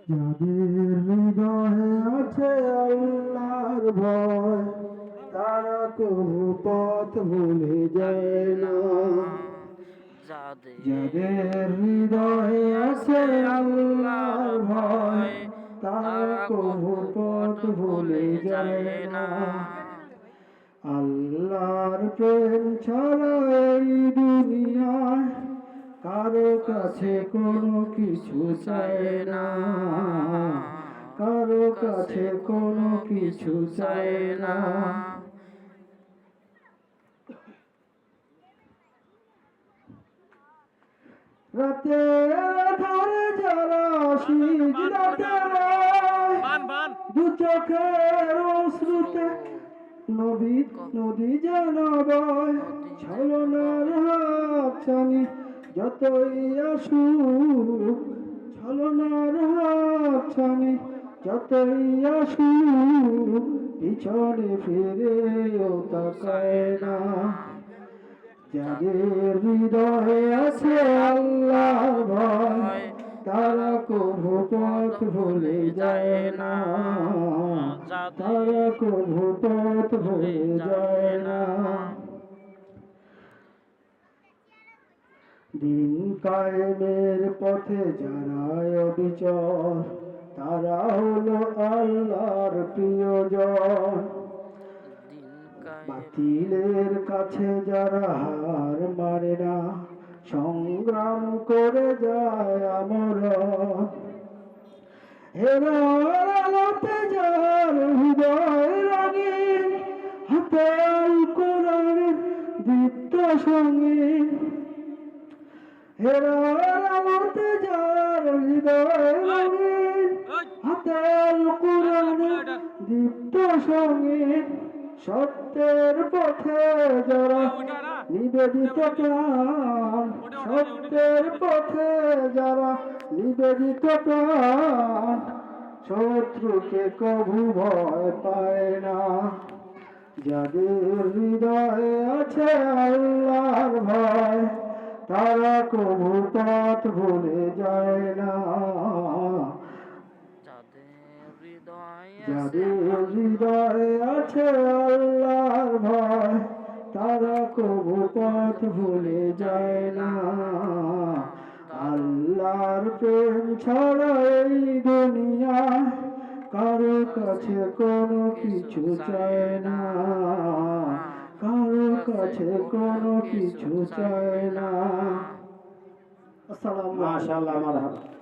যাদের হৃদয়ে আছে আল্লাহর ভয়, তারা কবু পথ ভুলে যায় না। যাদের হৃদয়ে আছে আল্লাহর ভয়, তারা কবু পথ ভুলে যায় না। আল্লাহর প্রেম ছাড়া এই দুনিয়ায় কারো কাছে কোনো কিছু চায় না, কারো কাছে কোনো কিছু চায় না। রাতে ধারে যারা সিজদাতে দু চোখের অশ্রুতে নদী যেন বয়, ছলনার হাতছানি যতই আসুক, ছলনার হাতছানি যতই আসুক, পিছনে ফিরেও তাকায় না। যাদের হৃদয়ে আছে আল্লাহর ভয়, তারা কবু পথ ভুলে যায় না, তারা কবু পথ ভুলে যায় না। দিন কায়েমের পথে যারা অবিচর, তারা হলো আল্লাহর প্রিয়জন। বাতিলের কাছে যারা হার মানে না, সংগ্রাম করে যায় আমরণ। হেরার আলোতে যার হৃদয় রঙিন, হাতে আল কোরআনের দীপ্ত সঙ্গীন। হেরার আলোতে যার হৃদয় রঙিন, হাতে আল কোরআনের দীপ্ত সঙ্গীন। সত্যের পথে যারা নিবেদিত প্রাণ, সত্যের পথে যারা নিবেদিত প্রাণ, শত্রুকে কভু ভয় পায় না। যাদের হৃদয়ে আছে আল্লাহর ভয়, তারা কভু পথ ভুলে যায় না। যাদের হৃদয়ে আছে আল্লাহর ভয়, তারা কবু পথ ভুলে যায় না। আল্লাহর প্রেম ছাড়া এই দুনিয়ায় কারো কাছে কোনো কিছু চায় না, কারো কাছে কোনো কিছু চায় না। আসসালামু আলাইকুম। মাশাআল্লাহ, মারহাবা।